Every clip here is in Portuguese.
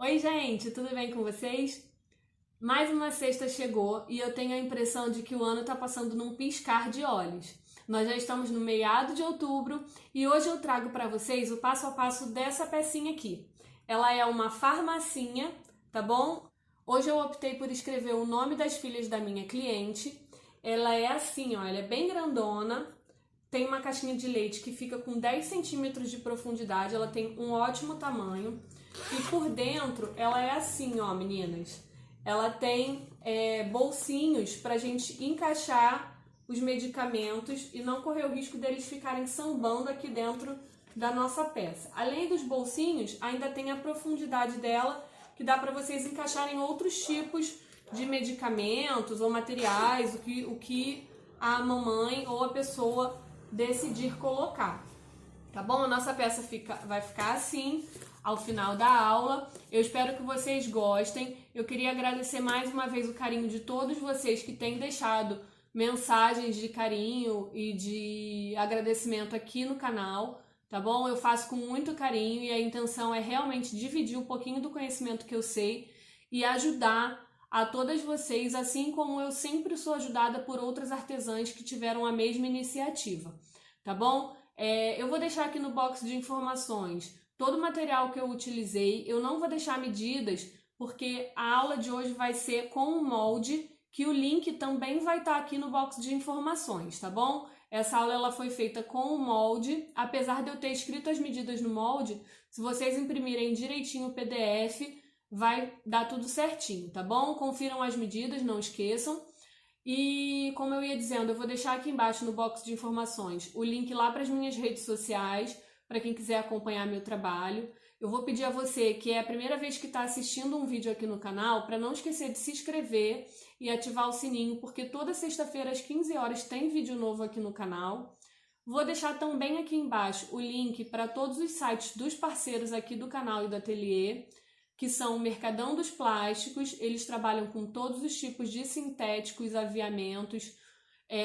Oi, gente, tudo bem com vocês? Mais uma sexta chegou e eu tenho a impressão de que o ano está passando num piscar de olhos. Nós já estamos no meado de outubro e hoje eu trago para vocês o passo a passo dessa pecinha aqui. Ela é uma farmacinha, tá bom? Hoje eu optei por escrever o nome das filhas da minha cliente. Ela é assim, ó, ela é bem grandona. Tem uma caixinha de leite que fica com 10 centímetros de profundidade, ela tem um ótimo tamanho. E por dentro ela é assim, ó, meninas. Ela tem bolsinhos pra gente encaixar os medicamentos e não correr o risco deles ficarem sambando aqui dentro da nossa peça. Além dos bolsinhos, ainda tem a profundidade dela, que dá para vocês encaixarem outros tipos de medicamentos ou materiais, o que a mamãe ou a pessoa decidir colocar. Tá bom? A nossa peça vai ficar assim ao final da aula. Eu espero que vocês gostem. Eu queria agradecer mais uma vez o carinho de todos vocês que têm deixado mensagens de carinho e de agradecimento aqui no canal, tá bom? Eu faço com muito carinho e a intenção é realmente dividir um pouquinho do conhecimento que eu sei e ajudar a todas vocês, assim como eu sempre sou ajudada por outras artesãs que tiveram a mesma iniciativa, tá bom? Eu vou deixar aqui no box de informações todo o material que eu utilizei. Eu não vou deixar medidas, porque a aula de hoje vai ser com o molde, que o link também vai estar aqui no box de informações, tá bom? Essa aula ela foi feita com o molde, apesar de eu ter escrito as medidas no molde, se vocês imprimirem direitinho o PDF, vai dar tudo certinho, tá bom? Confiram as medidas, não esqueçam. E como eu ia dizendo, eu vou deixar aqui embaixo no box de informações o link lá para as minhas redes sociais, para quem quiser acompanhar meu trabalho. Eu vou pedir a você que é a primeira vez que está assistindo um vídeo aqui no canal, para não esquecer de se inscrever e ativar o sininho, porque toda sexta-feira às 15 horas tem vídeo novo aqui no canal. Vou deixar também aqui embaixo o link para todos os sites dos parceiros aqui do canal e do ateliê, que são o Mercadão dos Plásticos. Eles trabalham com todos os tipos de sintéticos, aviamentos,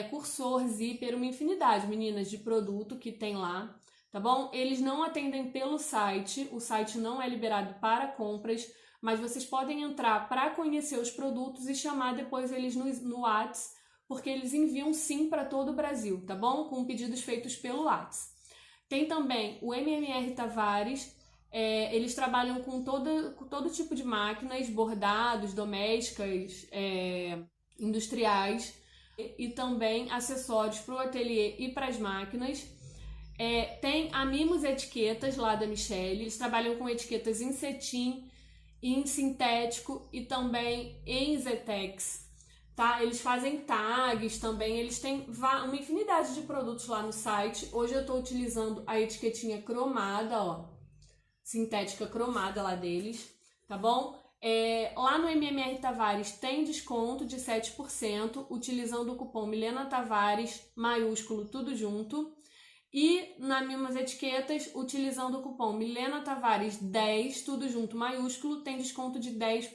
cursor, zíper, uma infinidade, meninas, de produto que tem lá, tá bom? Eles não atendem pelo site, o site não é liberado para compras, mas vocês podem entrar para conhecer os produtos e chamar depois eles no WhatsApp, porque eles enviam sim para todo o Brasil, tá bom? Com pedidos feitos pelo WhatsApp. Tem também o MMR Tavares. Eles trabalham com todo tipo de máquinas, bordados, domésticas, industriais e também acessórios para o ateliê e para as máquinas. Tem a Mimos Etiquetas lá da Michelle. Eles trabalham com etiquetas em cetim, em sintético e também em Zetex. Tá? Eles fazem tags também, eles têm uma infinidade de produtos lá no site. Hoje eu estou utilizando a etiquetinha cromada, ó, sintética cromada lá deles, tá bom? Lá no MMR Tavares tem desconto de 7%, utilizando o cupom Milena Tavares, maiúsculo, tudo junto. E na Mimos Etiquetas, utilizando o cupom Milena Tavares 10, tudo junto, maiúsculo, tem desconto de 10%.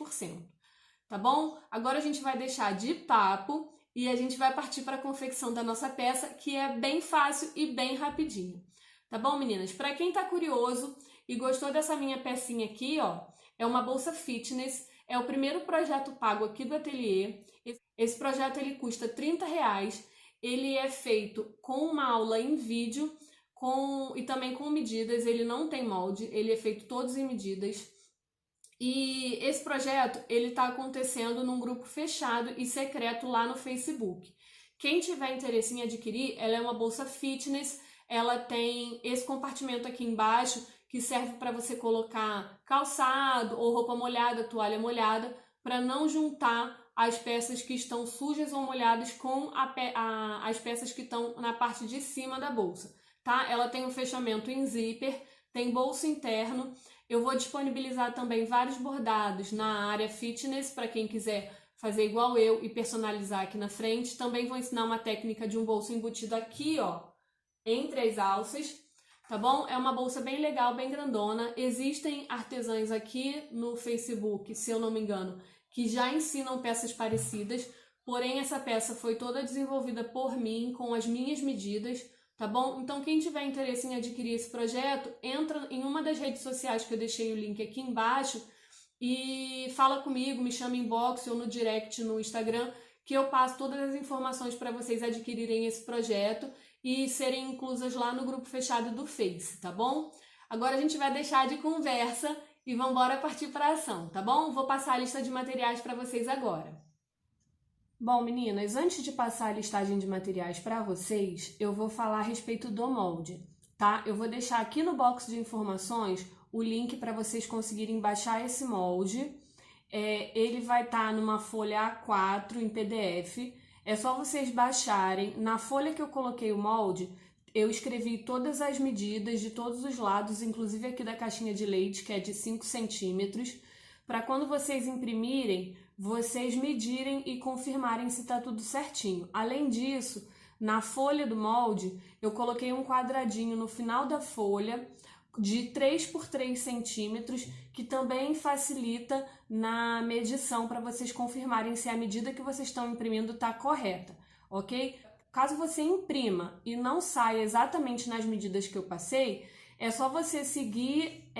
Tá bom? Agora a gente vai deixar de papo e a gente vai partir para a confecção da nossa peça, que é bem fácil e bem rapidinho. Tá bom, meninas? Para quem tá curioso e gostou dessa minha pecinha aqui, ó, é uma bolsa fitness, é o primeiro projeto pago aqui do ateliê. Esse projeto ele custa R$30, ele é feito com uma aula em vídeo e também com medidas, ele não tem molde, ele é feito todos em medidas. E esse projeto ele está acontecendo num grupo fechado e secreto lá no Facebook. Quem tiver interesse em adquirir, ela é uma bolsa fitness, ela tem esse compartimento aqui embaixo que serve para você colocar calçado ou roupa molhada, toalha molhada, para não juntar as peças que estão sujas ou molhadas com as peças que estão na parte de cima da bolsa, tá? Ela tem um fechamento em zíper, tem bolso interno. Eu vou disponibilizar também vários bordados na área fitness para quem quiser fazer igual eu e personalizar aqui na frente. Também vou ensinar uma técnica de um bolso embutido aqui, ó, entre as alças, tá bom? É uma bolsa bem legal, bem grandona. Existem artesãs aqui no Facebook, se eu não me engano, que já ensinam peças parecidas, porém essa peça foi toda desenvolvida por mim, com as minhas medidas, tá bom? Então quem tiver interesse em adquirir esse projeto, entra em uma das redes sociais que eu deixei o link aqui embaixo e fala comigo, me chama em inbox ou no direct no Instagram, que eu passo todas as informações para vocês adquirirem esse projeto e serem inclusas lá no grupo fechado do Face, tá bom? Agora a gente vai deixar de conversa e vamos embora partir para a ação, tá bom? Vou passar a lista de materiais para vocês agora. Bom, meninas, antes de passar a listagem de materiais para vocês, eu vou falar a respeito do molde, tá? Eu vou deixar aqui no box de informações o link para vocês conseguirem baixar esse molde. Ele vai estar numa folha A4 em PDF. É só vocês baixarem. Na folha que eu coloquei o molde, eu escrevi todas as medidas de todos os lados, inclusive aqui da caixinha de leite, que é de 5 centímetros, para quando vocês imprimirem, vocês medirem e confirmarem se está tudo certinho. Além disso, na folha do molde, eu coloquei um quadradinho no final da folha de 3 por 3 centímetros, que também facilita na medição para vocês confirmarem se a medida que vocês estão imprimindo está correta, ok? Caso você imprima e não saia exatamente nas medidas que eu passei, é só você seguir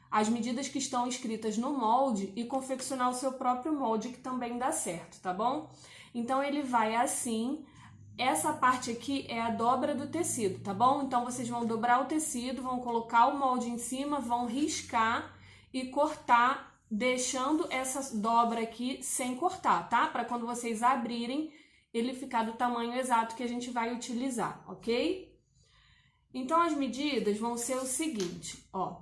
as medidas que estão escritas no molde e confeccionar o seu próprio molde, que também dá certo, tá bom? Então ele vai assim. Essa parte aqui é a dobra do tecido, tá bom? Então vocês vão dobrar o tecido, vão colocar o molde em cima, vão riscar e cortar, deixando essa dobra aqui sem cortar, tá? Para quando vocês abrirem, ele ficar do tamanho exato que a gente vai utilizar, ok? Então as medidas vão ser o seguinte, ó.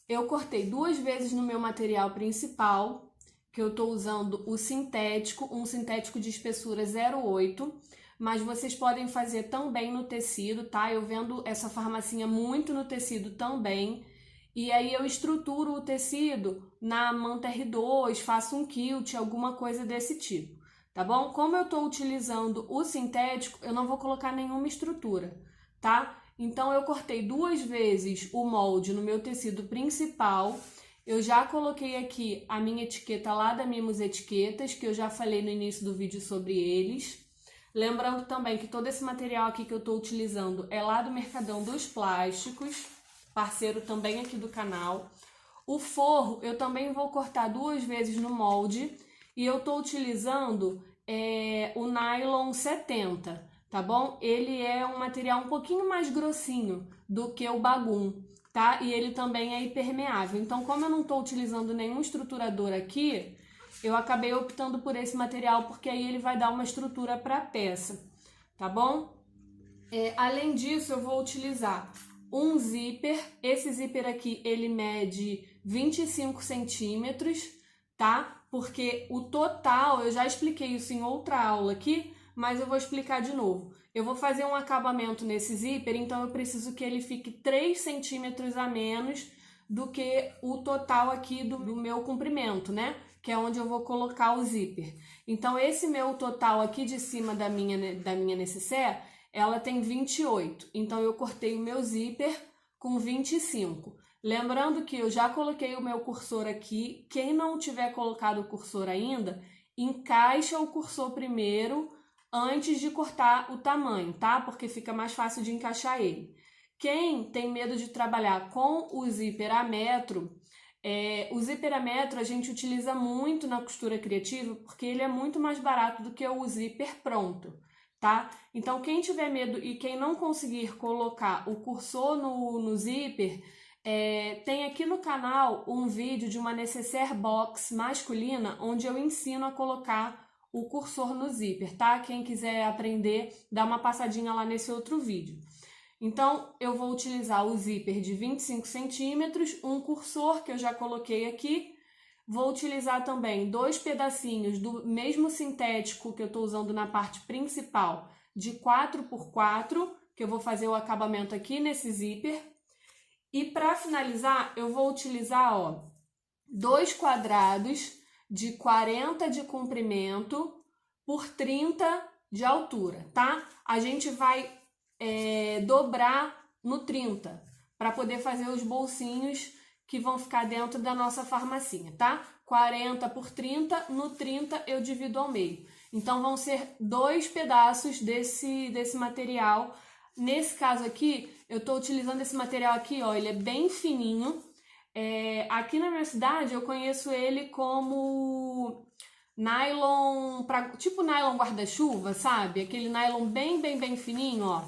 Eu cortei 2 vezes no meu material principal, que eu estou usando o sintético, um sintético de espessura 0,8, mas vocês podem fazer também no tecido, tá? Eu vendo essa farmacinha muito no tecido também, e aí eu estruturo o tecido na manta R2, faço um quilt, alguma coisa desse tipo, tá bom? Como eu estou utilizando o sintético, eu não vou colocar nenhuma estrutura, tá? Então eu cortei 2 vezes o molde no meu tecido principal. Eu já coloquei aqui a minha etiqueta lá da Mimos Etiquetas, que eu já falei no início do vídeo sobre eles. Lembrando também que todo esse material aqui que eu estou utilizando é lá do Mercadão dos Plásticos, parceiro também aqui do canal. O forro eu também vou cortar 2 vezes no molde e eu estou utilizando o nylon 70, tá bom? Ele é um material um pouquinho mais grossinho do que o bagum, tá? E ele também é impermeável. Então, como eu não estou utilizando nenhum estruturador aqui, eu acabei optando por esse material, porque aí ele vai dar uma estrutura para a peça, tá bom? Além disso, eu vou utilizar um zíper. Esse zíper aqui, ele mede 25 centímetros, tá? Porque o total, eu já expliquei isso em outra aula aqui, mas eu vou explicar de novo. Eu vou fazer um acabamento nesse zíper, então eu preciso que ele fique 3 centímetros a menos do que o total aqui do meu comprimento, né? Que é onde eu vou colocar o zíper. Então, esse meu total aqui de cima da minha nécessaire, ela tem 28. Então, eu cortei o meu zíper com 25. Lembrando que eu já coloquei o meu cursor aqui. Quem não tiver colocado o cursor ainda, encaixa o cursor primeiro antes de cortar o tamanho, tá? Porque fica mais fácil de encaixar ele. Quem tem medo de trabalhar com o zíper a metro, o zíper a metro a gente utiliza muito na costura criativa porque ele é muito mais barato do que o zíper pronto, tá? Então, quem tiver medo e quem não conseguir colocar o cursor no zíper, tem aqui no canal um vídeo de uma nécessaire box masculina onde eu ensino a colocar o cursor no zíper, tá? Quem quiser aprender, dá uma passadinha lá nesse outro vídeo. Então, eu vou utilizar o zíper de 25 centímetros, um cursor que eu já coloquei aqui. Vou utilizar também 2 pedacinhos do mesmo sintético que eu estou usando na parte principal, de 4 por 4, que eu vou fazer o acabamento aqui nesse zíper. E para finalizar, eu vou utilizar, ó, 2 quadrados de 40 de comprimento por 30 de altura, tá? A gente vai dobrar no 30 para poder fazer os bolsinhos que vão ficar dentro da nossa farmacinha, tá? 40 por 30, no 30 eu divido ao meio. Então vão ser 2 pedaços desse material Nesse caso aqui, eu tô utilizando esse material aqui, ó, ele é bem fininho. Aqui na minha cidade eu conheço ele como nylon, tipo nylon guarda-chuva, sabe? Aquele nylon bem fininho, ó.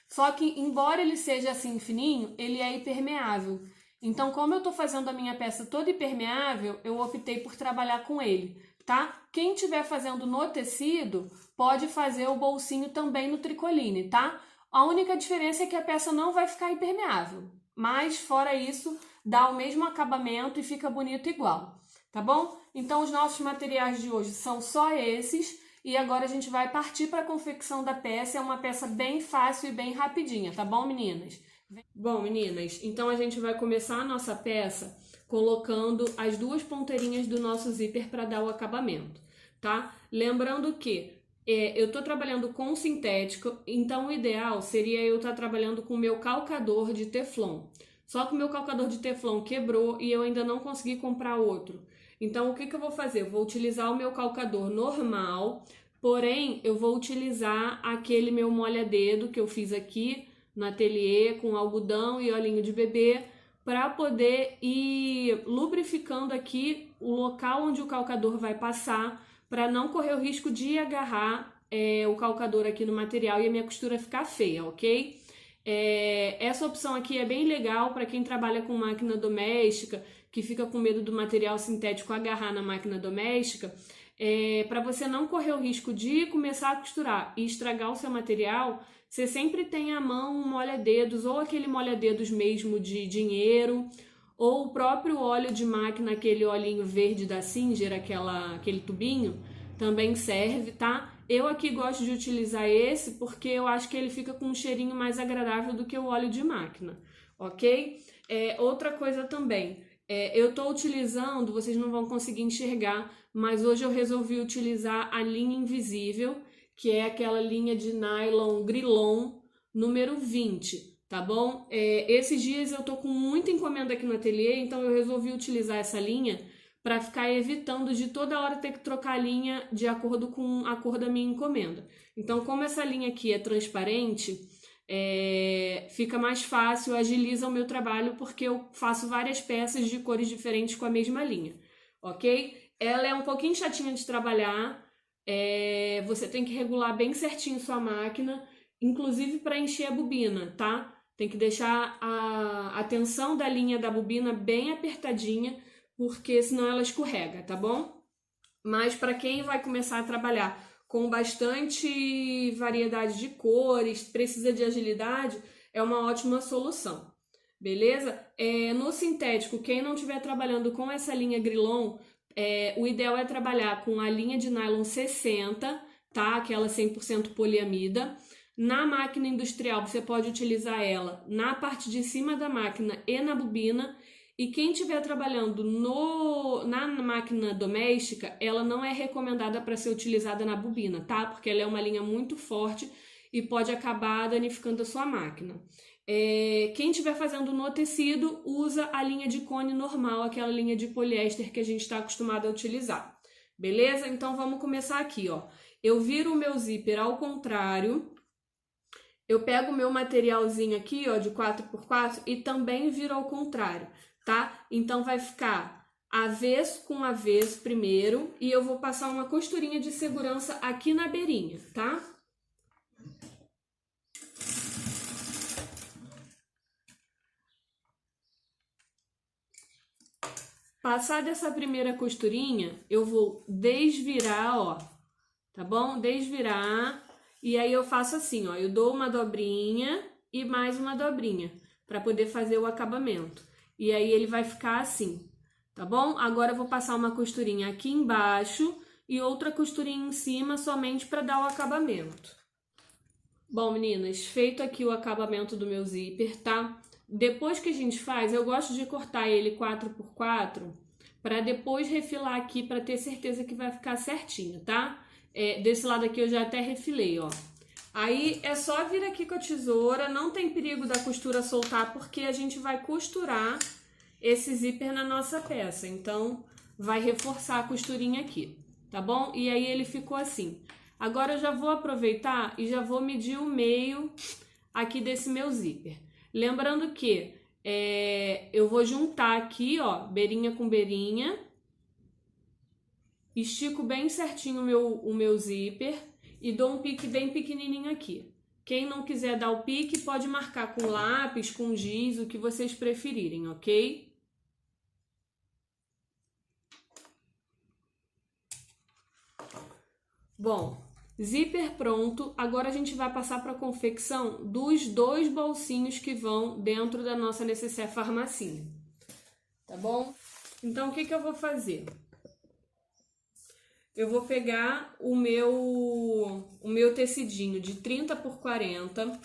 Só que, embora ele seja assim fininho, ele é impermeável. Então, como eu tô fazendo a minha peça toda impermeável, eu optei por trabalhar com ele, tá? Quem estiver fazendo no tecido, pode fazer o bolsinho também no tricoline, tá? A única diferença é que a peça não vai ficar impermeável, mas fora isso, dá o mesmo acabamento e fica bonito igual, tá bom? Então os nossos materiais de hoje são só esses e agora a gente vai partir para a confecção da peça. É uma peça bem fácil e bem rapidinha, tá bom, meninas? Bom, meninas, então a gente vai começar a nossa peça colocando as duas ponteirinhas do nosso zíper para dar o acabamento, tá? Lembrando que eu tô trabalhando com sintético, então o ideal seria eu estar trabalhando com o meu calcador de teflon. Só que o meu calcador de teflon quebrou e eu ainda não consegui comprar outro. Então, o que eu vou fazer? Eu vou utilizar o meu calcador normal, porém, eu vou utilizar aquele meu molha-dedo que eu fiz aqui no ateliê com algodão e olhinho de bebê para poder ir lubrificando aqui o local onde o calcador vai passar, para não correr o risco de agarrar o calcador aqui no material e a minha costura ficar feia, ok? Essa opção aqui é bem legal para quem trabalha com máquina doméstica, que fica com medo do material sintético agarrar na máquina doméstica, para você não correr o risco de começar a costurar e estragar o seu material. Você sempre tem à mão um molha-dedos, ou aquele molha-dedos mesmo de dinheiro, ou o próprio óleo de máquina, aquele olhinho verde da Singer, aquele tubinho, também serve, tá? Eu aqui gosto de utilizar esse porque eu acho que ele fica com um cheirinho mais agradável do que o óleo de máquina, ok? Outra coisa também, eu tô utilizando, vocês não vão conseguir enxergar, mas hoje eu resolvi utilizar a linha invisível, que é aquela linha de nylon Grilon número 20, tá bom? Esses dias eu tô com muita encomenda aqui no ateliê, então eu resolvi utilizar essa linha para ficar evitando de toda hora ter que trocar a linha de acordo com a cor da minha encomenda. Então, como essa linha aqui é transparente, fica mais fácil, agiliza o meu trabalho, porque eu faço várias peças de cores diferentes com a mesma linha, ok? Ela é um pouquinho chatinha de trabalhar, você tem que regular bem certinho sua máquina, inclusive para encher a bobina, tá? Tem que deixar a tensão da linha da bobina bem apertadinha, porque senão ela escorrega, tá bom? Mas para quem vai começar a trabalhar com bastante variedade de cores, precisa de agilidade, é uma ótima solução, beleza? No sintético, quem não estiver trabalhando com essa linha Grilon, o ideal é trabalhar com a linha de nylon 60, tá? Aquela 100% poliamida. Na máquina industrial, você pode utilizar ela na parte de cima da máquina e na bobina. E quem estiver trabalhando na máquina doméstica, ela não é recomendada para ser utilizada na bobina, tá? Porque ela é uma linha muito forte e pode acabar danificando a sua máquina. Quem estiver fazendo no tecido, usa a linha de cone normal, aquela linha de poliéster que a gente está acostumado a utilizar. Beleza? Então vamos começar aqui, ó. Eu viro o meu zíper ao contrário. Eu pego o meu materialzinho aqui, ó, de 4x4 e também viro ao contrário, tá? Então vai ficar avesso com avesso primeiro e eu vou passar uma costurinha de segurança aqui na beirinha, tá? Passada essa primeira costurinha, eu vou desvirar, ó, tá bom? Desvirar, e aí eu faço assim, ó, eu dou uma dobrinha e mais uma dobrinha, para poder fazer o acabamento. E aí ele vai ficar assim, tá bom? Agora eu vou passar uma costurinha aqui embaixo e outra costurinha em cima, somente para dar o acabamento. Bom, meninas, feito aqui o acabamento do meu zíper, tá? Depois que a gente faz, eu gosto de cortar ele 4x4 para depois refilar aqui para ter certeza que vai ficar certinho, tá? Desse lado aqui eu já até refilei, ó. Aí é só vir aqui com a tesoura, não tem perigo da costura soltar porque a gente vai costurar esse zíper na nossa peça. Então vai reforçar a costurinha aqui, tá bom? E aí ele ficou assim. Agora eu já vou aproveitar e já vou medir o meio aqui desse meu zíper. Lembrando que eu vou juntar aqui, ó, beirinha com beirinha, estico bem certinho o meu zíper e dou um pique bem pequenininho aqui. Quem não quiser dar o pique pode marcar com lápis, com giz, o que vocês preferirem, ok? Bom, zíper pronto. Agora a gente vai passar para a confecção dos 2 bolsinhos que vão dentro da nossa necessaire farmacinha, tá bom? Então, o que eu vou fazer? Eu vou pegar o meu tecidinho de 30 por 40,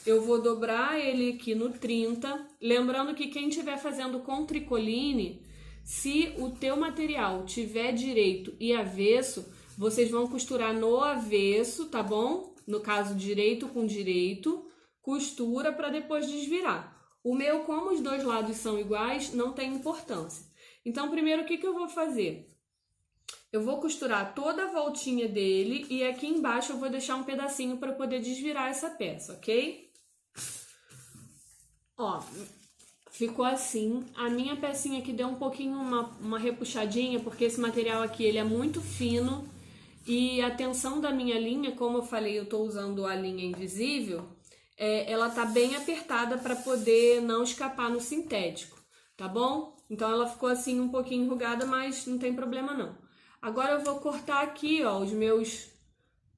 eu vou dobrar ele aqui no 30, lembrando que quem estiver fazendo com tricoline, se o teu material tiver direito e avesso, vocês vão costurar no avesso, tá bom? No caso, direito com direito, costura para depois desvirar. O meu, como os 2 lados são iguais, não tem importância. Então, primeiro, o que eu vou fazer? Eu vou costurar toda a voltinha dele e aqui embaixo eu vou deixar um pedacinho para poder desvirar essa peça, ok? Ó, ficou assim. A minha pecinha aqui deu um pouquinho uma repuxadinha, porque esse material aqui ele é muito fino e a tensão da minha linha, como eu falei, eu tô usando a linha invisível, ela tá bem apertada para poder não escapar no sintético, tá bom? Então ela ficou assim um pouquinho enrugada, mas não tem problema não. Agora eu vou cortar aqui, ó, os meus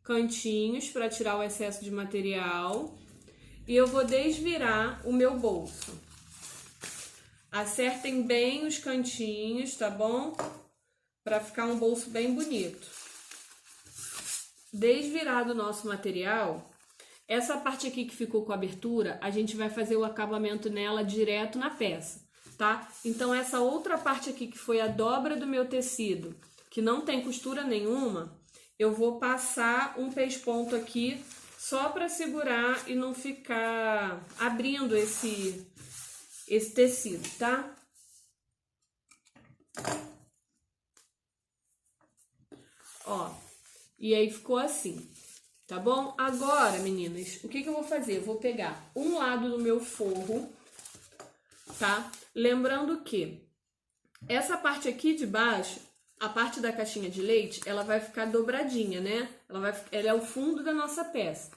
cantinhos para tirar o excesso de material e eu vou desvirar o meu bolso. Acertem bem os cantinhos, tá bom? Para ficar um bolso bem bonito. Desvirado o nosso material, essa parte aqui que ficou com abertura, a gente vai fazer o acabamento nela direto na peça, tá? Então essa outra parte aqui que foi a dobra do meu tecido, que não tem costura nenhuma, eu vou passar um pesponto aqui só para segurar e não ficar abrindo esse tecido, tá? Ó, e aí ficou assim, tá bom? Agora, meninas, o que eu vou fazer? Eu vou pegar um lado do meu forro, tá? Lembrando que essa parte aqui de baixo, a parte da caixinha de leite, ela vai ficar dobradinha, né? Ela é o fundo da nossa peça.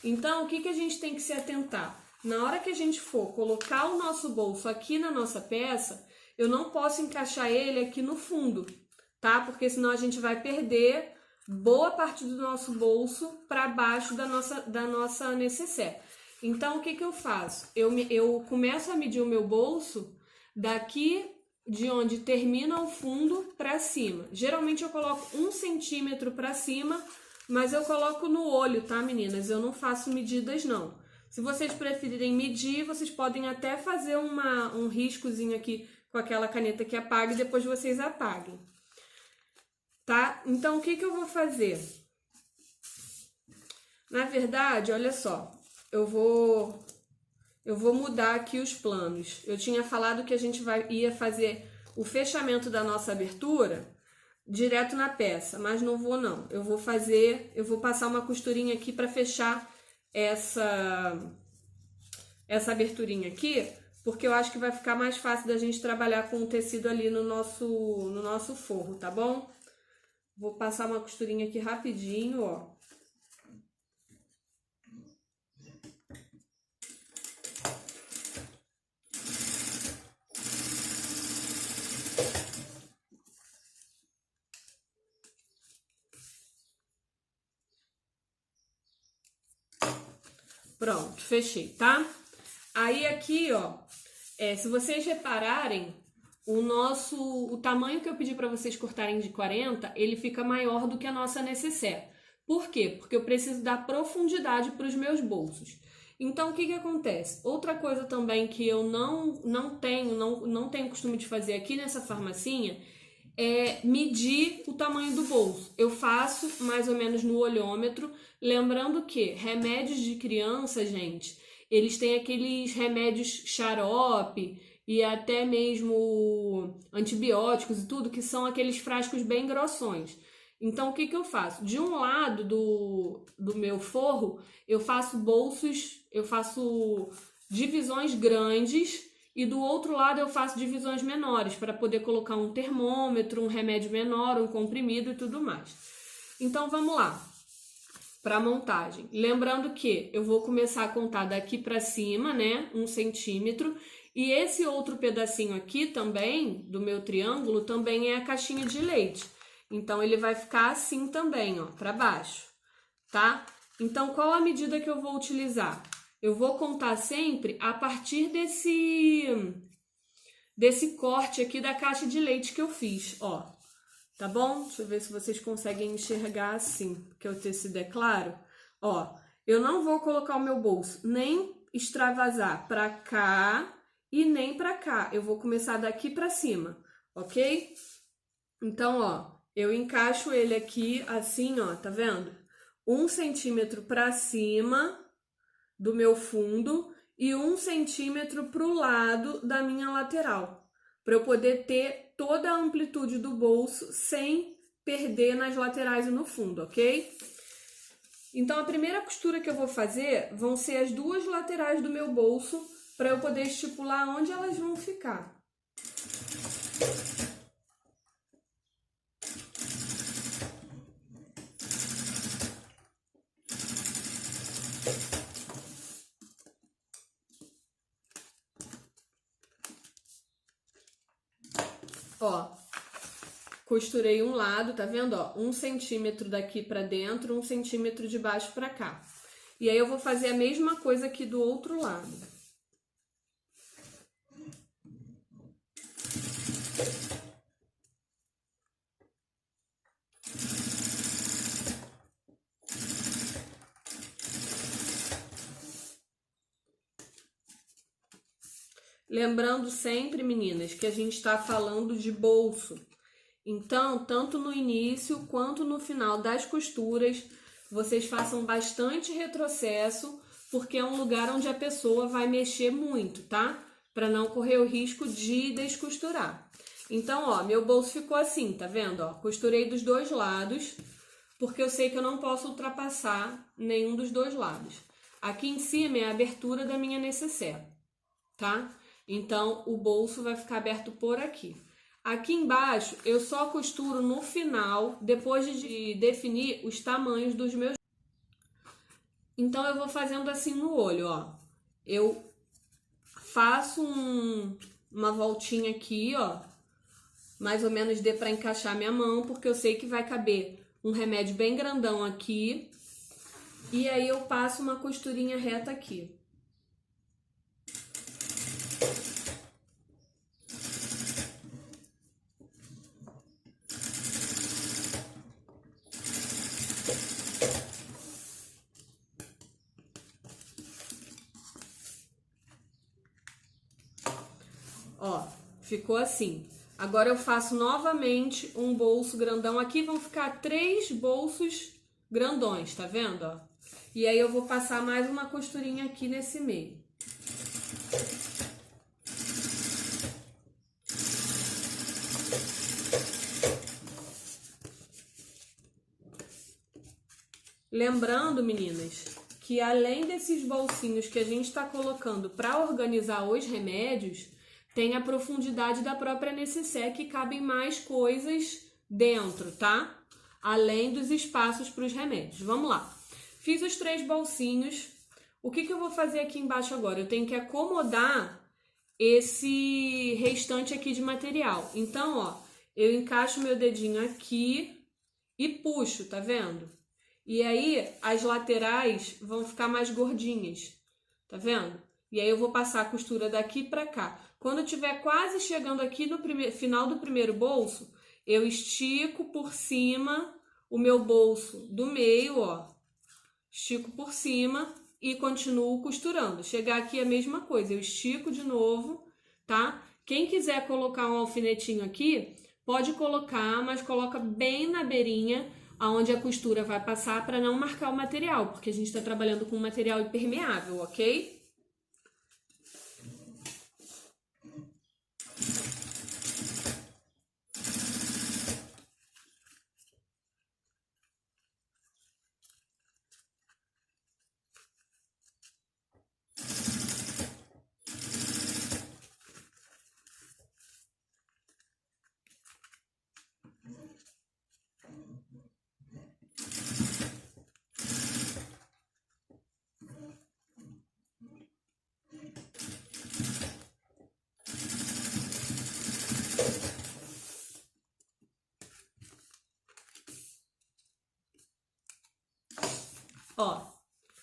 Então, o que a gente tem que se atentar? Na hora que a gente for colocar o nosso bolso aqui na nossa peça, eu não posso encaixar ele aqui no fundo, tá? Porque senão a gente vai perder boa parte do nosso bolso para baixo da nossa necessaire. Então, o que eu faço? Eu começo a medir o meu bolso daqui de onde termina o fundo para cima. Geralmente eu coloco 1 centímetro para cima, mas eu coloco no olho, tá, meninas? Eu não faço medidas, não. Se vocês preferirem medir, vocês podem até fazer um riscozinho aqui com aquela caneta que apaga e depois vocês apaguem, tá? Então, o que eu vou fazer? Na verdade, olha só, eu vou mudar aqui os planos. Eu tinha falado que a gente ia fazer o fechamento da nossa abertura direto na peça, mas não vou não. Eu vou passar uma costurinha aqui para fechar essa aberturinha aqui, porque eu acho que vai ficar mais fácil da gente trabalhar com o tecido ali no nosso forro, tá bom? Vou passar uma costurinha aqui rapidinho, ó. Pronto, fechei, tá? Aí aqui, ó, se vocês repararem, o tamanho que eu pedi para vocês cortarem de 40, ele fica maior do que a nossa necessaire. Por quê? Porque eu preciso dar profundidade para os meus bolsos. Então, o que acontece? Outra coisa também que eu não tenho costume de fazer aqui nessa farmacinha é medir o tamanho do bolso. Eu faço mais ou menos no olhômetro, lembrando que remédios de criança, gente, eles têm aqueles remédios xarope e até mesmo antibióticos e tudo, que são aqueles frascos bem grossões. Então, o que eu faço? De um lado do meu forro, eu faço bolsos eu faço divisões grandes e do outro lado eu faço divisões menores para poder colocar um termômetro, um remédio menor, um comprimido e tudo mais. Então vamos lá para a montagem. Lembrando que eu vou começar a contar daqui para cima, né, 1 centímetro, e esse outro pedacinho aqui também, do meu triângulo, também é a caixinha de leite. Então ele vai ficar assim também, ó, para baixo, tá? Então qual a medida que eu vou utilizar? Eu vou contar sempre a partir desse corte aqui da caixa de leite que eu fiz, ó. Tá bom? Deixa eu ver se vocês conseguem enxergar assim, porque o tecido é claro. Ó, eu não vou colocar o meu bolso nem extravasar pra cá e nem pra cá. Eu vou começar daqui pra cima, ok? Então, ó, eu encaixo ele aqui assim, ó, tá vendo? 1 centímetro pra cima do meu fundo e 1 centímetro pro lado da minha lateral, para eu poder ter toda a amplitude do bolso sem perder nas laterais e no fundo, ok? Então a primeira costura que eu vou fazer vão ser as 2 laterais do meu bolso para eu poder estipular onde elas vão ficar. Ó, costurei um lado, tá vendo? Ó, 1 centímetro daqui pra dentro, 1 centímetro de baixo pra cá. E aí eu vou fazer a mesma coisa aqui do outro lado. Lembrando sempre, meninas, que a gente está falando de bolso. Então, tanto no início quanto no final das costuras, vocês façam bastante retrocesso, porque é um lugar onde a pessoa vai mexer muito, tá? Para não correr o risco de descosturar. Então, ó, meu bolso ficou assim, tá vendo? Ó, costurei dos 2 lados, porque eu sei que eu não posso ultrapassar nenhum dos 2 lados. Aqui em cima é a abertura da minha nécessaire, tá? Então, o bolso vai ficar aberto por aqui. Aqui embaixo, eu só costuro no final, depois de definir os tamanhos dos meus. Então, eu vou fazendo assim no olho, ó. Eu faço uma voltinha aqui, ó. Mais ou menos dê para encaixar minha mão, porque eu sei que vai caber um remédio bem grandão aqui. E aí, eu passo uma costurinha reta aqui. Ó, ficou assim. Agora eu faço novamente um bolso grandão. Aqui vão ficar 3 bolsos grandões, tá vendo? Ó? E aí eu vou passar mais uma costurinha aqui nesse meio. Lembrando, meninas, que além desses bolsinhos que a gente está colocando para organizar os remédios, tem a profundidade da própria nécessaire que cabem mais coisas dentro, tá? Além dos espaços para os remédios. Vamos lá. Fiz os 3 bolsinhos. O que eu vou fazer aqui embaixo agora? Eu tenho que acomodar esse restante aqui de material. Então, ó, eu encaixo meu dedinho aqui e puxo, tá vendo? E aí, as laterais vão ficar mais gordinhas, tá vendo? E aí eu vou passar a costura daqui pra cá. Quando eu estiver quase chegando aqui no final do primeiro bolso, eu estico por cima o meu bolso do meio, ó. Estico por cima e continuo costurando. Chegar aqui é a mesma coisa, eu estico de novo, tá? Quem quiser colocar um alfinetinho aqui, pode colocar, mas coloca bem na beirinha, aonde a costura vai passar para não marcar o material, porque a gente está trabalhando com material impermeável, ok? Ó,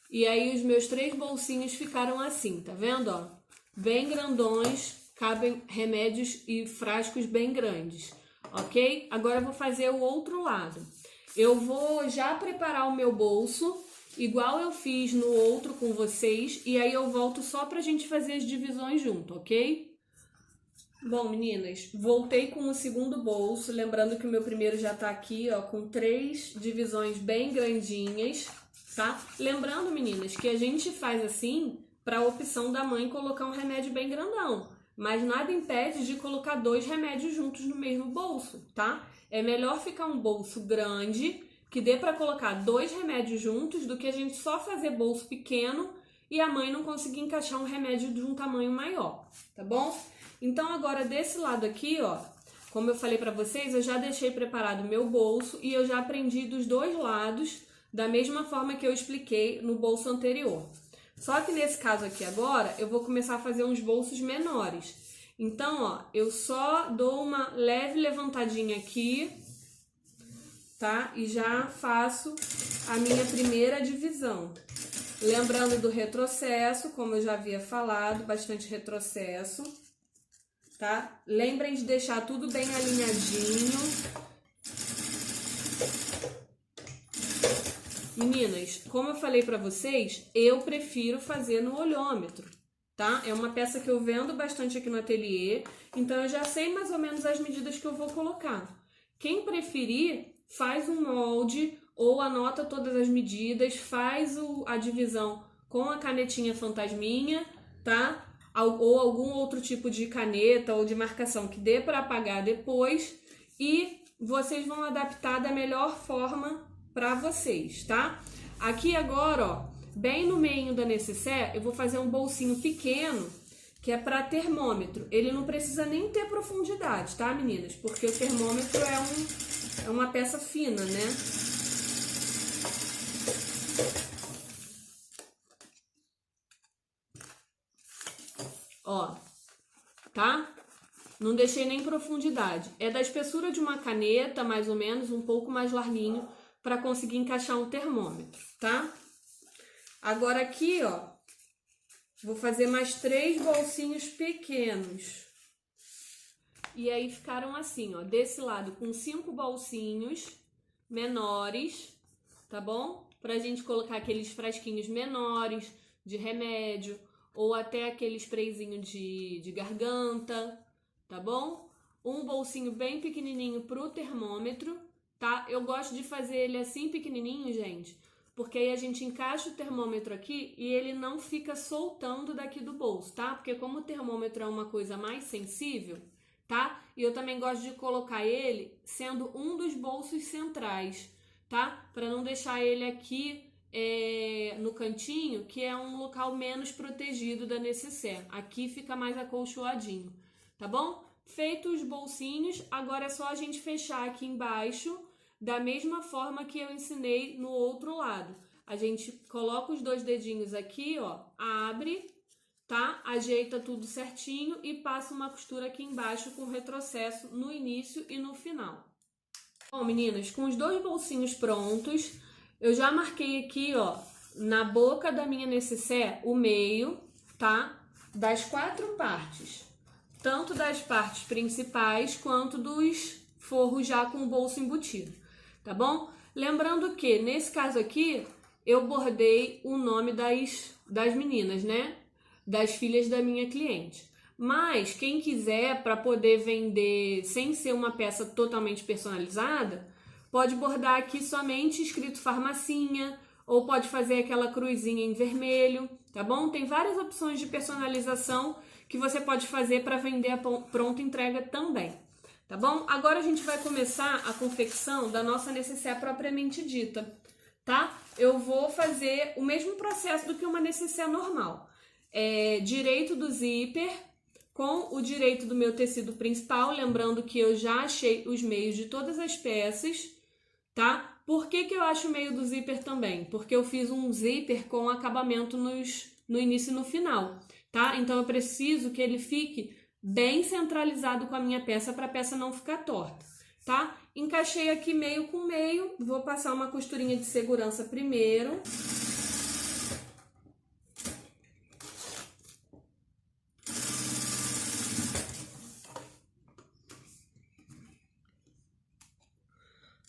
e aí os meus 3 bolsinhos ficaram assim, tá vendo, ó? Bem grandões, cabem remédios e frascos bem grandes, ok? Agora eu vou fazer o outro lado. Eu vou já preparar o meu bolso, igual eu fiz no outro com vocês, e aí eu volto só pra gente fazer as divisões junto, ok? Bom, meninas, voltei com o segundo bolso, lembrando que o meu primeiro já tá aqui, ó, com 3 divisões bem grandinhas, tá? Lembrando, meninas, que a gente faz assim para a opção da mãe colocar um remédio bem grandão, mas nada impede de colocar 2 remédios juntos no mesmo bolso, tá? É melhor ficar um bolso grande, que dê para colocar 2 remédios juntos, do que a gente só fazer bolso pequeno e a mãe não conseguir encaixar um remédio de um tamanho maior, tá bom? Então agora desse lado aqui, ó, como eu falei para vocês, eu já deixei preparado o meu bolso e eu já prendi dos 2 lados, da mesma forma que eu expliquei no bolso anterior. Só que nesse caso aqui agora, eu vou começar a fazer uns bolsos menores. Então, ó, eu só dou uma leve levantadinha aqui, tá? E já faço a minha primeira divisão. Lembrando do retrocesso, como eu já havia falado, bastante retrocesso, tá? Lembrem de deixar tudo bem alinhadinho. Meninas, como eu falei pra vocês, eu prefiro fazer no olhômetro, tá? É uma peça que eu vendo bastante aqui no ateliê, então eu já sei mais ou menos as medidas que eu vou colocar. Quem preferir, faz um molde ou anota todas as medidas, faz a divisão com a canetinha fantasminha, tá? Ou algum outro tipo de caneta ou de marcação que dê para apagar depois, e vocês vão adaptar da melhor forma para vocês, tá? Aqui agora, ó, bem no meio da necessaire, eu vou fazer um bolsinho pequeno, que é para termômetro. Ele não precisa nem ter profundidade, tá, meninas? Porque o termômetro é uma peça fina, né? Ó, tá? Não deixei nem profundidade. É da espessura de uma caneta, mais ou menos, um pouco mais larguinho, para conseguir encaixar um termômetro, tá? Agora aqui, ó, vou fazer mais 3 bolsinhos pequenos. E aí ficaram assim, ó, desse lado com 5 bolsinhos menores, tá bom? Pra gente colocar aqueles frasquinhos menores de remédio, ou até aquele sprayzinho de garganta, tá bom? Um bolsinho bem pequenininho pro termômetro, tá? Eu gosto de fazer ele assim pequenininho, gente, porque aí a gente encaixa o termômetro aqui e ele não fica soltando daqui do bolso, tá? Porque como o termômetro é uma coisa mais sensível, tá? E eu também gosto de colocar ele sendo um dos bolsos centrais, tá? Para não deixar ele aqui no cantinho, que é um local menos protegido da necessaire. Aqui fica mais acolchoadinho, tá bom? Feitos os bolsinhos, agora é só a gente fechar aqui embaixo da mesma forma que eu ensinei no outro lado. A gente coloca os 2 dedinhos aqui, ó, abre, tá? Ajeita tudo certinho e passa uma costura aqui embaixo com retrocesso no início e no final. Bom, meninas, com os 2 bolsinhos prontos, eu já marquei aqui, ó, na boca da minha necessaire, o meio, tá? Das 4 partes. Tanto das partes principais quanto dos forros já com o bolso embutido, tá bom? Lembrando que, nesse caso aqui, eu bordei o nome das meninas, né? Das filhas da minha cliente. Mas, quem quiser, para poder vender sem ser uma peça totalmente personalizada, pode bordar aqui somente escrito farmacinha, ou pode fazer aquela cruzinha em vermelho, tá bom? Tem várias opções de personalização que você pode fazer para vender a pronta entrega também, tá bom? Agora a gente vai começar a confecção da nossa necessaire propriamente dita, tá? Eu vou fazer o mesmo processo do que uma necessaire normal. Direito do zíper com o direito do meu tecido principal, lembrando que eu já achei os meios de todas as peças, tá? Por que eu acho o meio do zíper também? Porque eu fiz um zíper com acabamento no início e no final, tá? Então eu preciso que ele fique bem centralizado com a minha peça para a peça não ficar torta, tá? Encaixei aqui meio com meio, vou passar uma costurinha de segurança primeiro.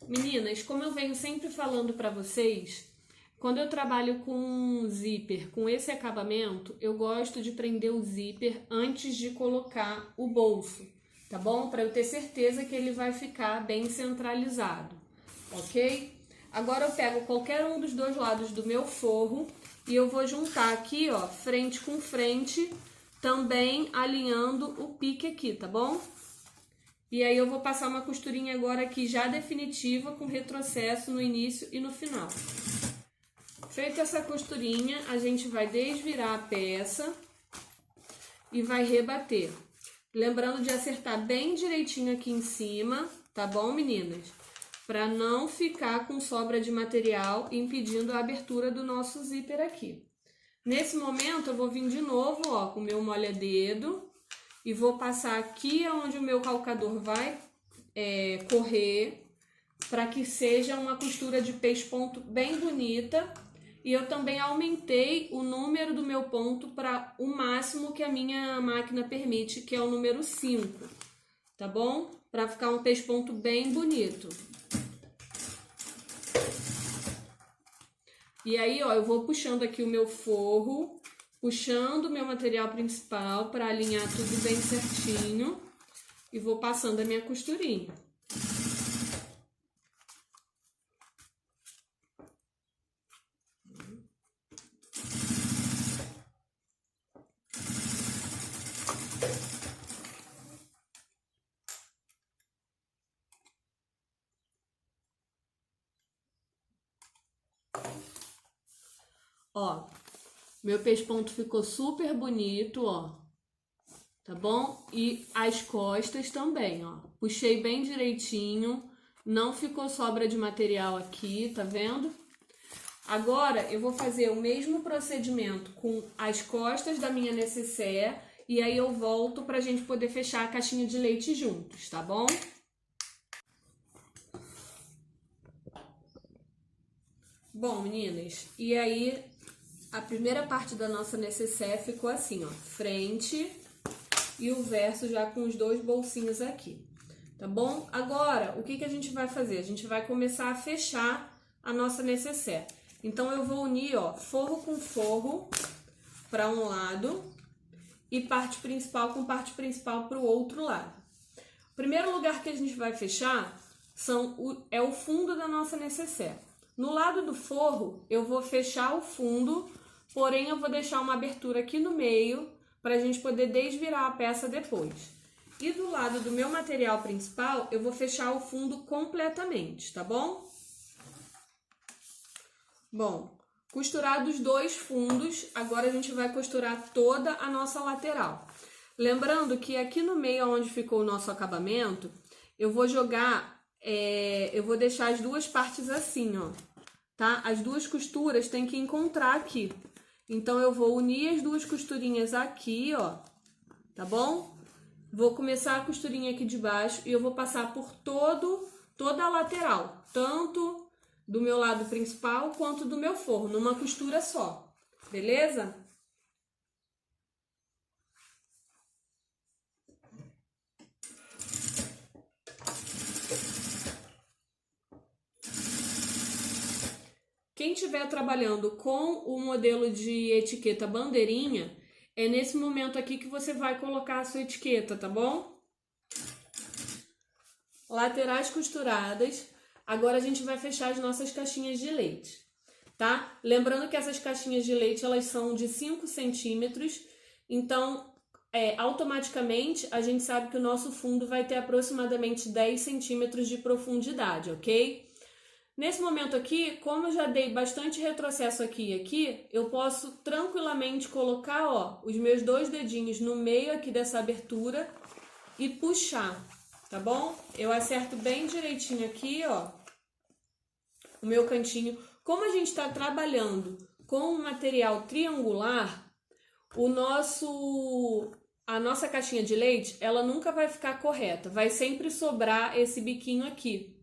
Meninas, como eu venho sempre falando para vocês, quando eu trabalho com zíper, com esse acabamento, eu gosto de prender o zíper antes de colocar o bolso, tá bom? Para eu ter certeza que ele vai ficar bem centralizado, ok? Agora eu pego qualquer um dos dois lados do meu forro e eu vou juntar aqui, ó, frente com frente, também alinhando o pique aqui, tá bom? E aí eu vou passar uma costurinha agora aqui já definitiva, com retrocesso no início e no final. Feita essa costurinha, a gente vai desvirar a peça e vai rebater. Lembrando de acertar bem direitinho aqui em cima, tá bom, meninas? Para não ficar com sobra de material impedindo a abertura do nosso zíper aqui. Nesse momento eu vou vir de novo, ó, com o meu molha-dedo e vou passar aqui onde o meu calcador vai correr, para que seja uma costura de peixe-ponto bem bonita. E eu também aumentei o número do meu ponto para o máximo que a minha máquina permite, que é o número 5, tá bom? Para ficar um peixe-ponto bem bonito. E aí, ó, eu vou puxando aqui o meu forro, puxando o meu material principal para alinhar tudo bem certinho e vou passando a minha costurinha. Ó, meu pesponto ficou super bonito, ó, tá bom? E as costas também, ó. Puxei bem direitinho, não ficou sobra de material aqui, tá vendo? Agora eu vou fazer o mesmo procedimento com as costas da minha nécessaire e aí eu volto pra gente poder fechar a caixinha de leite juntos, tá bom? Bom, meninas, e aí a primeira parte da nossa nécessaire ficou assim, ó, frente e o verso já com os dois bolsinhos aqui, tá bom? Agora, o que que a gente vai fazer? A gente vai começar a fechar a nossa nécessaire. Então, eu vou unir, ó, forro com forro para um lado e parte principal com parte principal para o outro lado. O primeiro lugar que a gente vai fechar é o fundo da nossa nécessaire. No lado do forro, eu vou fechar o fundo, porém eu vou deixar uma abertura aqui no meio para a gente poder desvirar a peça depois. E do lado do meu material principal, eu vou fechar o fundo completamente, tá bom? Bom, costurados os dois fundos, agora a gente vai costurar toda a nossa lateral. Lembrando que aqui no meio onde ficou o nosso acabamento, eu vou jogar, eu vou deixar as duas partes assim, ó, tá? As duas costuras tem que encontrar aqui. Então, eu vou unir as duas costurinhas aqui, ó, tá bom? Vou começar a costurinha aqui de baixo e eu vou passar por toda a lateral, tanto do meu lado principal quanto do meu forro, numa costura só, beleza? Quem estiver trabalhando com o modelo de etiqueta bandeirinha, é nesse momento aqui que você vai colocar a sua etiqueta, tá bom? Laterais costuradas. Agora a gente vai fechar as nossas caixinhas de leite, tá? Lembrando que essas caixinhas de leite, elas são de 5 centímetros, então automaticamente a gente sabe que o nosso fundo vai ter aproximadamente 10 centímetros de profundidade, ok? Nesse momento aqui, como eu já dei bastante retrocesso aqui e aqui, eu posso tranquilamente colocar, ó, os meus dois dedinhos no meio aqui dessa abertura e puxar, tá bom? Eu acerto bem direitinho aqui, ó, o meu cantinho. Como a gente está trabalhando com um material triangular, a nossa caixinha de leite, ela nunca vai ficar correta, vai sempre sobrar esse biquinho aqui,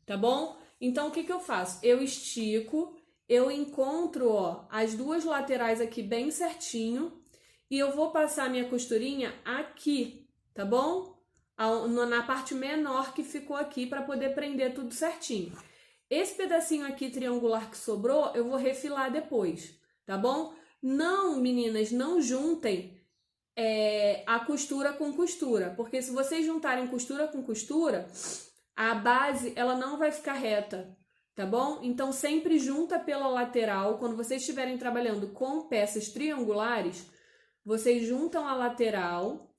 tá bom? Então, o que que eu faço? Eu estico, eu encontro, ó, as duas laterais aqui bem certinho e eu vou passar minha costurinha aqui, tá bom? Na parte menor que ficou aqui para poder prender tudo certinho. Esse pedacinho aqui triangular que sobrou, eu vou refilar depois, tá bom? Não, meninas, não juntem a costura com costura, porque se vocês juntarem costura com costura, a base ela não vai ficar reta, tá bom? Então sempre junta pela lateral, quando vocês estiverem trabalhando com peças triangulares, vocês juntam a lateral,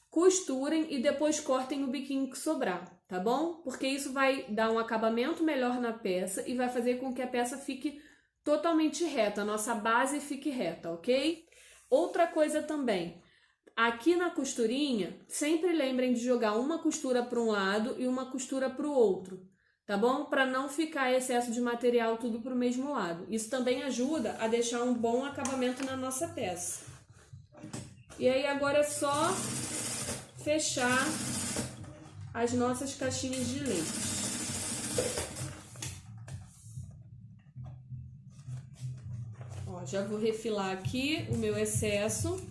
costurem e depois cortem o biquinho que sobrar, tá bom? Porque isso vai dar um acabamento melhor na peça e vai fazer com que a peça fique totalmente reta, a nossa base fique reta, ok? Outra coisa também, aqui na costurinha, sempre lembrem de jogar uma costura para um lado e uma costura para o outro, tá bom? Para não ficar excesso de material tudo para o mesmo lado. Isso também ajuda a deixar um bom acabamento na nossa peça. E aí agora é só fechar as nossas caixinhas de leite. Ó, já vou refilar aqui o meu excesso.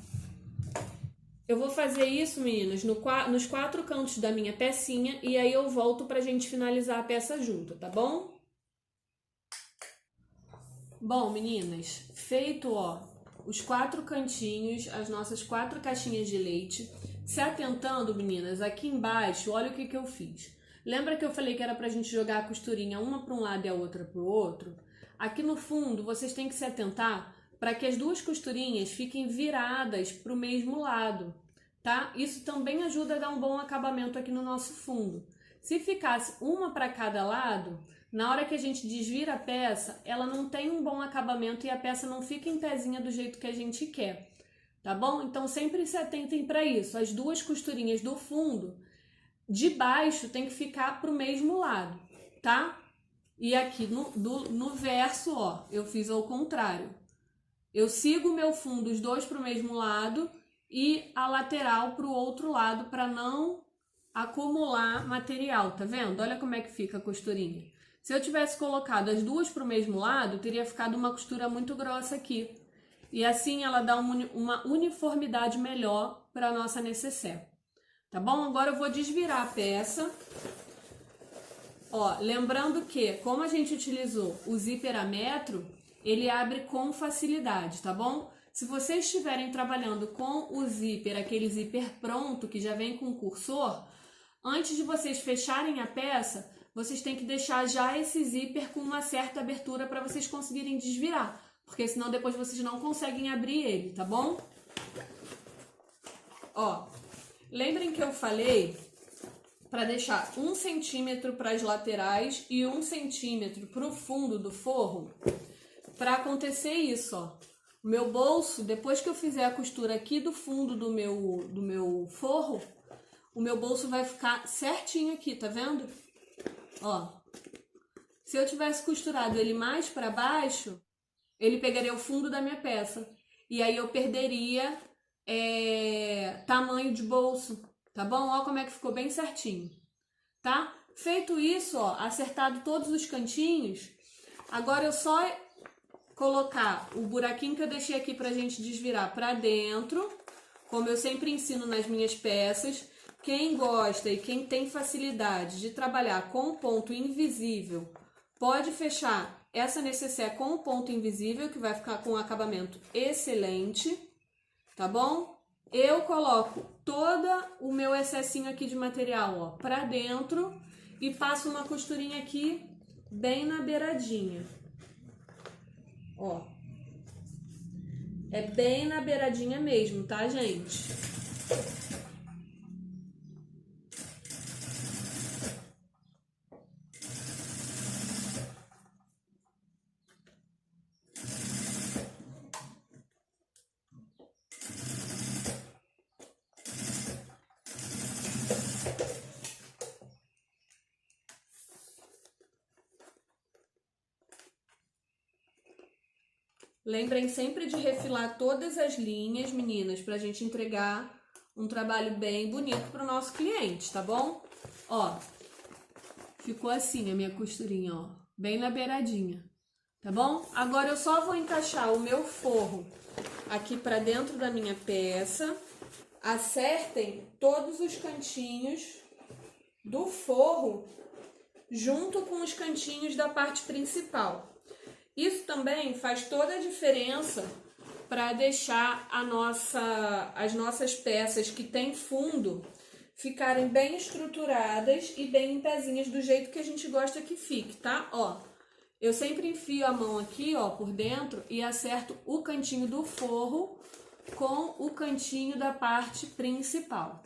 Eu vou fazer isso, meninas, nos 4 cantos da minha pecinha e aí eu volto pra gente finalizar a peça junto, tá bom? Bom, meninas, feito, ó, os 4 cantinhos, as nossas 4 caixinhas de leite. Se atentando, meninas, aqui embaixo, olha o que que eu fiz. Lembra que eu falei que era pra gente jogar a costurinha uma para um lado e a outra pro outro? Aqui no fundo, vocês têm que se atentar para que as duas costurinhas fiquem viradas pro mesmo lado, tá? Isso também ajuda a dar um bom acabamento aqui no nosso fundo. Se ficasse uma para cada lado, na hora que a gente desvira a peça, ela não tem um bom acabamento e a peça não fica em pezinha do jeito que a gente quer, tá bom? Então sempre se atentem para isso. As duas costurinhas do fundo, de baixo, tem que ficar pro mesmo lado, tá? E aqui no verso, ó, eu fiz ao contrário. Eu sigo o meu fundo, os dois pro mesmo lado e a lateral pro outro lado para não acumular material, tá vendo? Olha como é que fica a costurinha. Se eu tivesse colocado as duas pro mesmo lado, teria ficado uma costura muito grossa aqui. E assim ela dá uma uniformidade melhor para a nossa necessaire. Tá bom? Agora eu vou desvirar a peça. Ó, lembrando que, como a gente utilizou o zíper a metro, ele abre com facilidade, tá bom? Se vocês estiverem trabalhando com o zíper, aquele zíper pronto, que já vem com cursor, antes de vocês fecharem a peça, vocês têm que deixar já esse zíper com uma certa abertura para vocês conseguirem desvirar, porque senão depois vocês não conseguem abrir ele, tá bom? Ó, lembrem que eu falei para deixar 1 centímetro para as laterais e 1 centímetro para o fundo do forro, para acontecer isso, ó. O meu bolso, depois que eu fizer a costura aqui do fundo do meu forro, o meu bolso vai ficar certinho aqui, tá vendo? Ó, se eu tivesse costurado ele mais para baixo, ele pegaria o fundo da minha peça. E aí eu perderia tamanho de bolso, tá bom? Ó como é que ficou bem certinho, tá? Feito isso, ó, acertado todos os cantinhos, agora eu só colocar o buraquinho que eu deixei aqui pra gente desvirar pra dentro, como eu sempre ensino nas minhas peças. Quem gosta e quem tem facilidade de trabalhar com ponto invisível, pode fechar essa necessaire com o ponto invisível, que vai ficar com um acabamento excelente, tá bom? Eu coloco todo o meu excessinho aqui de material, ó, pra dentro e passo uma costurinha aqui bem na beiradinha. Ó, é bem na beiradinha mesmo, tá, gente? Lembrem sempre de refilar todas as linhas, meninas, pra gente entregar um trabalho bem bonito para o nosso cliente, tá bom? Ó, ficou assim a minha costurinha, ó, bem na beiradinha, tá bom? Agora eu só vou encaixar o meu forro aqui para dentro da minha peça. Acertem todos os cantinhos do forro junto com os cantinhos da parte principal. Isso também faz toda a diferença para deixar as nossas peças que têm fundo ficarem bem estruturadas e bem em pezinhas do jeito que a gente gosta que fique, tá? Ó, eu sempre enfio a mão aqui, ó, por dentro e acerto o cantinho do forro com o cantinho da parte principal.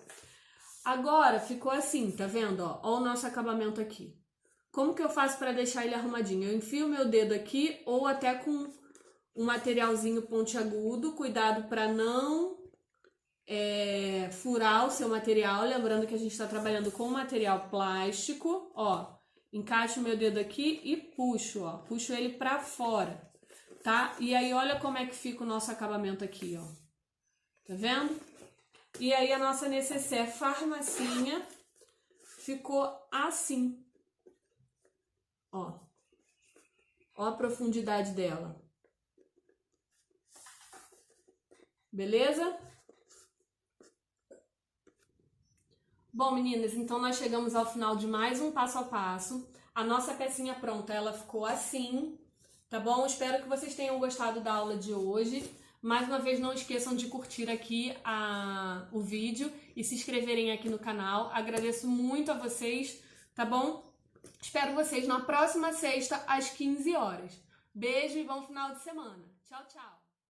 Agora ficou assim, tá vendo? Ó, ó o nosso acabamento aqui. Como que eu faço para deixar ele arrumadinho? Eu enfio o meu dedo aqui ou até com um materialzinho pontiagudo, cuidado para não furar o seu material, lembrando que a gente está trabalhando com material plástico, ó, encaixo o meu dedo aqui e puxo, ó, puxo ele para fora, tá? E aí olha como é que fica o nosso acabamento aqui, ó, tá vendo? E aí a nossa necessaire farmacinha ficou assim, ó a profundidade dela, beleza? Bom, meninas, então nós chegamos ao final de mais um passo a passo. A nossa pecinha pronta, ela ficou assim, tá bom? Espero que vocês tenham gostado da aula de hoje. Mais uma vez, não esqueçam de curtir aqui o vídeo e se inscreverem aqui no canal. Agradeço muito a vocês, tá bom? Espero vocês na próxima sexta, às 15 horas. Beijo e bom final de semana. Tchau, tchau!